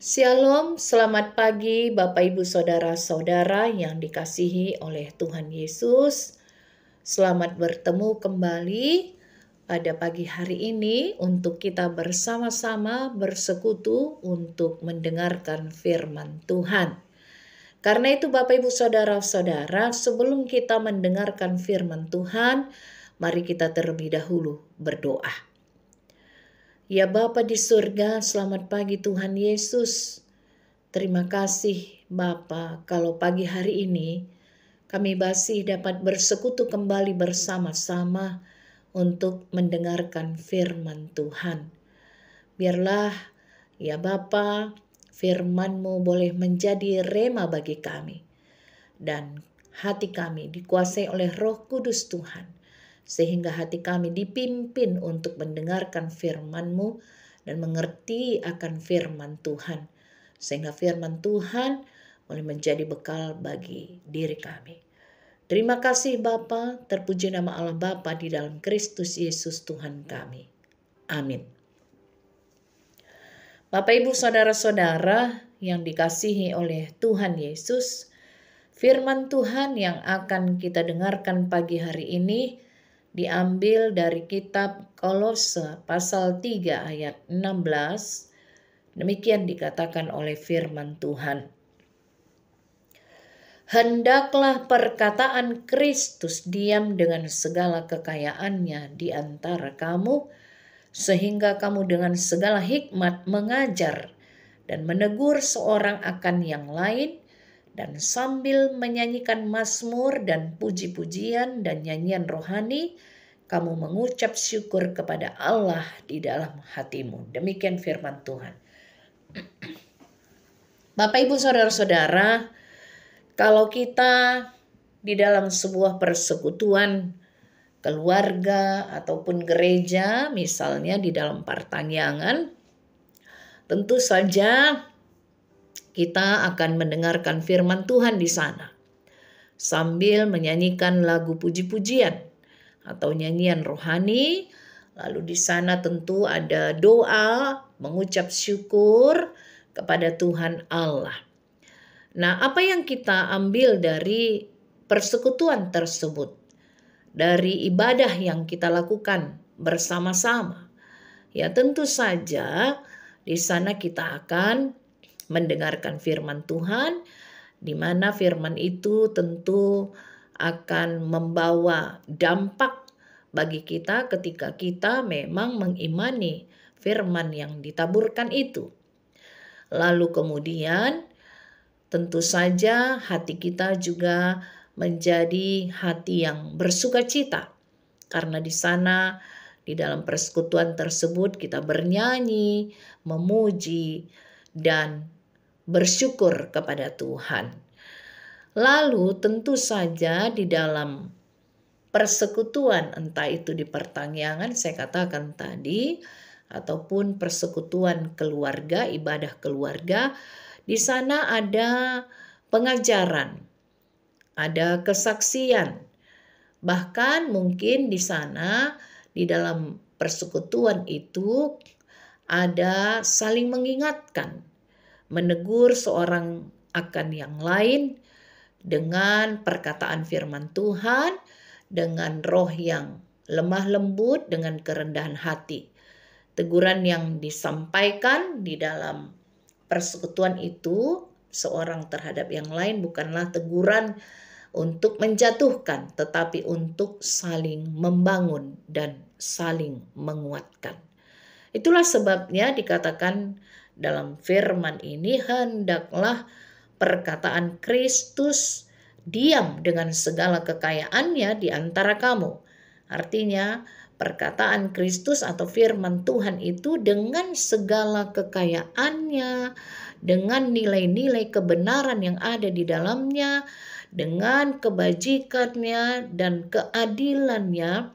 Shalom, selamat pagi Bapak Ibu Saudara-saudara yang dikasihi oleh Tuhan Yesus. Selamat bertemu kembali pada pagi hari ini untuk kita bersama-sama bersekutu untuk mendengarkan firman Tuhan. Karena itu Bapak Ibu Saudara-saudara, sebelum kita mendengarkan firman Tuhan, mari kita terlebih dahulu berdoa. Ya Bapa di surga, selamat pagi Tuhan Yesus. Terima kasih Bapa kalau pagi hari ini kami masih dapat bersekutu kembali bersama-sama untuk mendengarkan firman Tuhan. Biarlah ya Bapa, firman-Mu boleh menjadi rema bagi kami. Dan hati kami dikuasai oleh Roh Kudus Tuhan. Sehingga hati kami dipimpin untuk mendengarkan firman-Mu dan mengerti akan firman Tuhan. Sehingga firman Tuhan boleh menjadi bekal bagi diri kami. Terima kasih Bapa, terpuji nama Allah Bapa di dalam Kristus Yesus Tuhan kami. Amin. Bapak Ibu Saudara-saudara yang dikasihi oleh Tuhan Yesus, firman Tuhan yang akan kita dengarkan pagi hari ini diambil dari kitab Kolose pasal 3 ayat 16. Demikian dikatakan oleh firman Tuhan. Hendaklah perkataan Kristus diam dengan segala kekayaannya di antara kamu, sehingga kamu dengan segala hikmat mengajar dan menegur seorang akan yang lain, dan sambil menyanyikan mazmur dan puji-pujian dan nyanyian rohani, kamu mengucap syukur kepada Allah di dalam hatimu. Demikian firman Tuhan. Bapak Ibu Saudara-saudara, kalau kita di dalam sebuah persekutuan keluarga ataupun gereja, misalnya di dalam pertangyangan, tentu saja kita akan mendengarkan firman Tuhan di sana sambil menyanyikan lagu puji-pujian atau nyanyian rohani. Lalu di sana tentu ada doa, mengucap syukur kepada Tuhan Allah. Nah, apa yang kita ambil dari persekutuan tersebut? Dari ibadah yang kita lakukan bersama-sama. Ya, tentu saja di sana kita akan mendengarkan firman Tuhan, di mana firman itu tentu akan membawa dampak bagi kita ketika kita memang mengimani firman yang ditaburkan itu. Lalu kemudian tentu saja hati kita juga menjadi hati yang bersukacita, karena di sana di dalam persekutuan tersebut kita bernyanyi, memuji, dan bersyukur kepada Tuhan. Lalu tentu saja di dalam persekutuan, entah itu di pertangyangan saya katakan tadi, ataupun persekutuan keluarga, ibadah keluarga, di sana ada pengajaran, ada kesaksian. Bahkan mungkin di sana di dalam persekutuan itu ada saling mengingatkan, menegur seorang akan yang lain dengan perkataan firman Tuhan, dengan roh yang lemah lembut, dengan kerendahan hati. Teguran yang disampaikan di dalam persekutuan itu seorang terhadap yang lain bukanlah teguran untuk menjatuhkan, tetapi untuk saling membangun dan saling menguatkan. Itulah sebabnya dikatakan dalam firman ini, hendaklah perkataan Kristus diam dengan segala kekayaannya di antara kamu. Artinya perkataan Kristus atau firman Tuhan itu dengan segala kekayaannya, dengan nilai-nilai kebenaran yang ada di dalamnya, dengan kebajikannya dan keadilannya,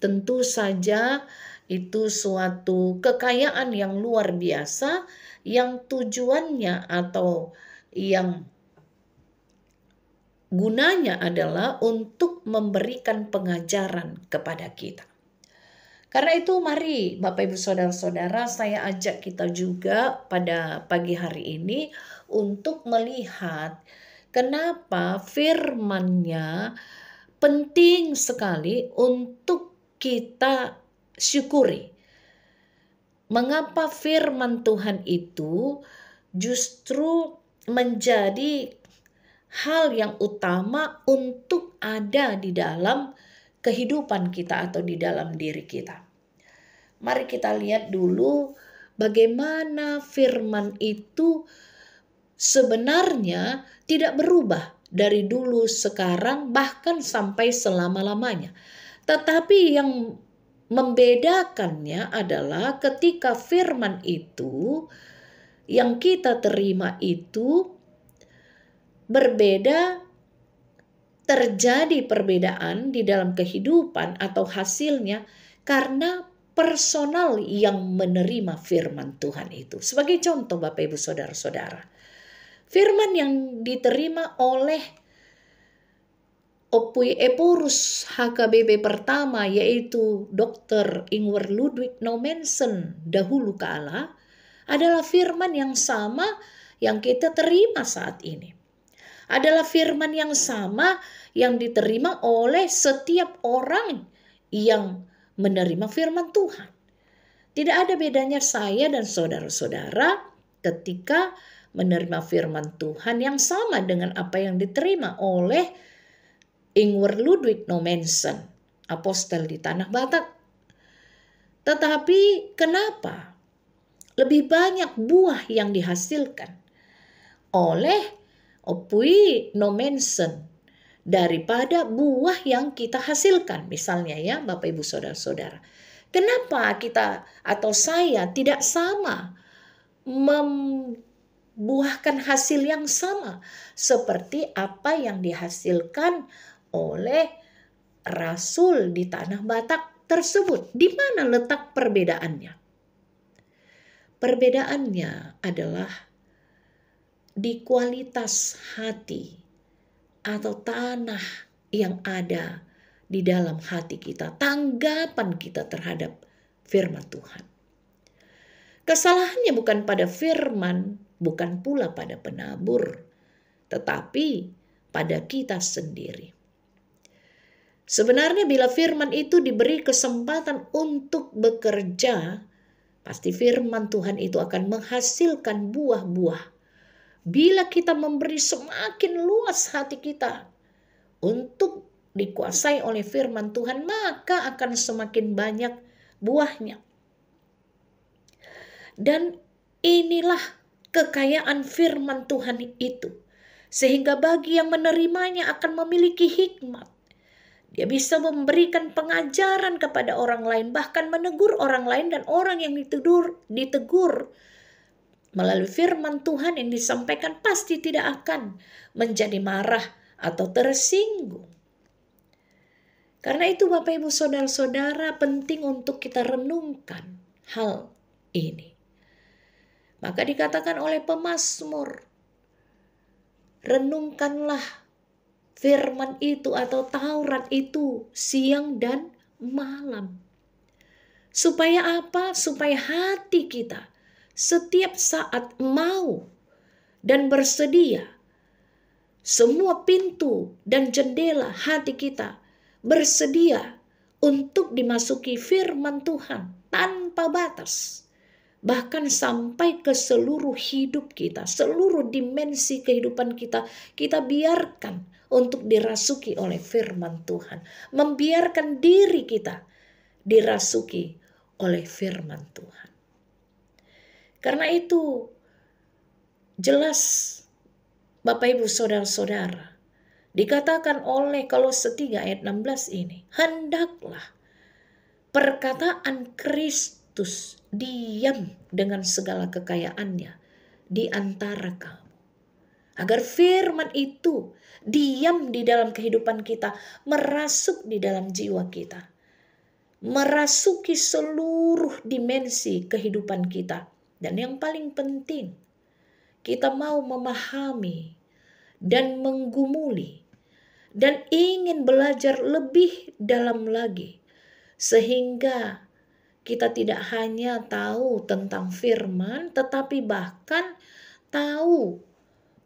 tentu saja itu suatu kekayaan yang luar biasa yang tujuannya atau yang gunanya adalah untuk memberikan pengajaran kepada kita. Karena itu mari Bapak Ibu Saudara-saudara, saya ajak kita juga pada pagi hari ini untuk melihat kenapa firman-Nya penting sekali untuk kita syukuri. Mengapa firman Tuhan itu justru menjadi hal yang utama untuk ada di dalam kehidupan kita atau di dalam diri kita. Mari kita lihat dulu bagaimana firman itu sebenarnya tidak berubah dari dulu, sekarang, bahkan sampai selama-lamanya. Tetapi yang membedakannya adalah ketika firman itu yang kita terima itu berbeda, terjadi perbedaan di dalam kehidupan atau hasilnya karena personal yang menerima firman Tuhan itu. Sebagai contoh Bapak Ibu Saudara-saudara, firman yang diterima oleh Opui Eporus HKBP pertama, yaitu Dr. Ingwer Ludwig Nommensen dahulu kala, adalah firman yang sama yang kita terima saat ini. Adalah firman yang sama yang diterima oleh setiap orang yang menerima firman Tuhan. Tidak ada bedanya saya dan saudara-saudara ketika menerima firman Tuhan yang sama dengan apa yang diterima oleh Ingwer Ludwig Nommensen, apostel di Tanah Batak. Tetapi kenapa lebih banyak buah yang dihasilkan oleh Opui Nommensen daripada buah yang kita hasilkan? Misalnya ya Bapak Ibu Saudara-saudara, kenapa kita atau saya tidak sama membuahkan hasil yang sama seperti apa yang dihasilkan oleh Rasul di Tanah Batak tersebut? Di mana letak perbedaannya? Perbedaannya adalah di kualitas hati atau tanah yang ada di dalam hati kita, tanggapan kita terhadap firman Tuhan. Kesalahannya bukan pada firman, bukan pula pada penabur, tetapi pada kita sendiri. Sebenarnya bila firman itu diberi kesempatan untuk bekerja, pasti firman Tuhan itu akan menghasilkan buah-buah. Bila kita memberi semakin luas hati kita untuk dikuasai oleh firman Tuhan, maka akan semakin banyak buahnya. Dan inilah kekayaan firman Tuhan itu. Sehingga bagi yang menerimanya akan memiliki hikmat. Dia bisa memberikan pengajaran kepada orang lain, bahkan menegur orang lain, dan orang yang ditegur melalui firman Tuhan yang disampaikan pasti tidak akan menjadi marah atau tersinggung. Karena itu Bapak Ibu Saudara-saudara, penting untuk kita renungkan hal ini. Maka dikatakan oleh pemazmur, renungkanlah firman itu atau Taurat itu siang dan malam. Supaya apa? Supaya hati kita setiap saat mau dan bersedia. Semua pintu dan jendela hati kita bersedia untuk dimasuki firman Tuhan tanpa batas. Bahkan sampai ke seluruh hidup kita, seluruh dimensi kehidupan kita, kita biarkan untuk dirasuki oleh firman Tuhan. Membiarkan diri kita dirasuki oleh firman Tuhan. Karena itu jelas Bapak Ibu Saudara-saudara, dikatakan oleh Kolose 3 ayat 16 ini, hendaklah perkataan Kristus diam dengan segala kekayaannya di antara kamu. Agar firman itu diam di dalam kehidupan kita, merasuk di dalam jiwa kita, merasuki seluruh dimensi kehidupan kita. Dan yang paling penting, kita mau memahami dan menggumuli dan ingin belajar lebih dalam lagi, sehingga kita tidak hanya tahu tentang firman, tetapi bahkan tahu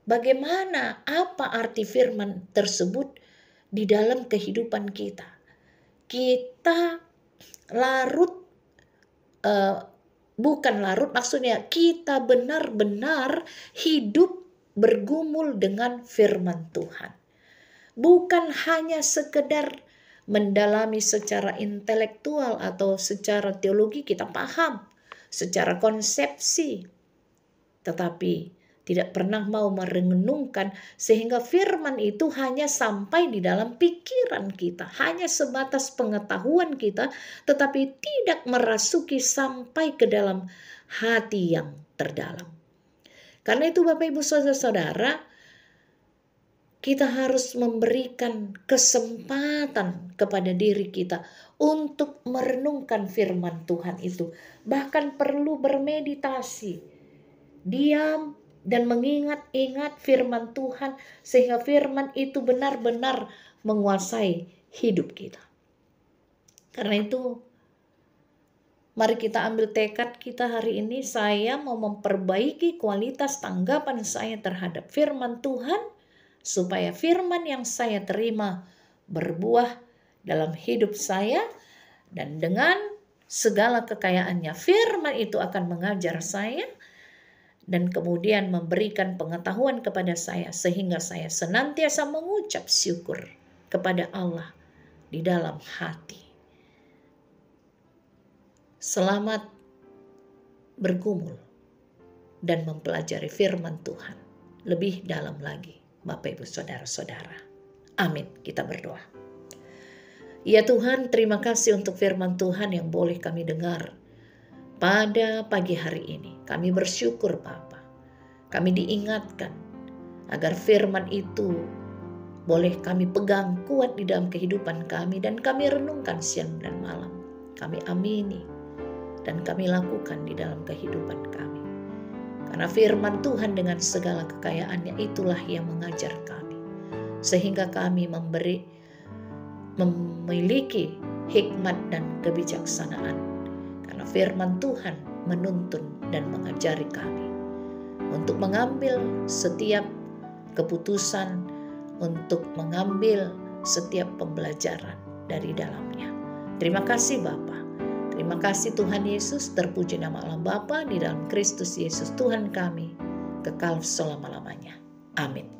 bagaimana apa arti firman tersebut di dalam kehidupan kita. Kita larut, bukan larut, maksudnya kita benar-benar hidup bergumul dengan firman Tuhan. Bukan hanya sekedar mendalami secara intelektual atau secara teologi kita paham, secara konsepsi, tetapi tidak pernah mau merenungkan sehingga firman itu hanya sampai di dalam pikiran kita, hanya sebatas pengetahuan kita, tetapi tidak merasuki sampai ke dalam hati yang terdalam. Karena itu Bapak Ibu Saudara-saudara, kita harus memberikan kesempatan kepada diri kita untuk merenungkan firman Tuhan itu. Bahkan perlu bermeditasi, diam dan mengingat-ingat firman Tuhan sehingga firman itu benar-benar menguasai hidup kita. Karena itu mari kita ambil tekad kita hari ini, saya mau memperbaiki kualitas tanggapan saya terhadap firman Tuhan supaya firman yang saya terima berbuah dalam hidup saya, dan dengan segala kekayaannya firman itu akan mengajar saya dan kemudian memberikan pengetahuan kepada saya sehingga saya senantiasa mengucap syukur kepada Allah di dalam hati. Selamat bergumul dan mempelajari firman Tuhan lebih dalam lagi, Bapak Ibu Saudara-saudara. Amin. Kita berdoa. Ya Tuhan, terima kasih untuk firman Tuhan yang boleh kami dengar pada pagi hari ini. Kami bersyukur Bapa. Kami diingatkan agar firman itu boleh kami pegang kuat di dalam kehidupan kami dan kami renungkan siang dan malam. Kami amini dan kami lakukan di dalam kehidupan kami. Karena firman Tuhan dengan segala kekayaannya itulah yang mengajar kami. Sehingga kami memiliki hikmat dan kebijaksanaan. Karena firman Tuhan menuntun dan mengajari kami untuk mengambil setiap keputusan, untuk mengambil setiap pembelajaran dari dalamnya. Terima kasih Bapa. Terima kasih Tuhan Yesus, terpuji nama Allah Bapa di dalam Kristus Yesus Tuhan kami, kekal selama-lamanya. Amin.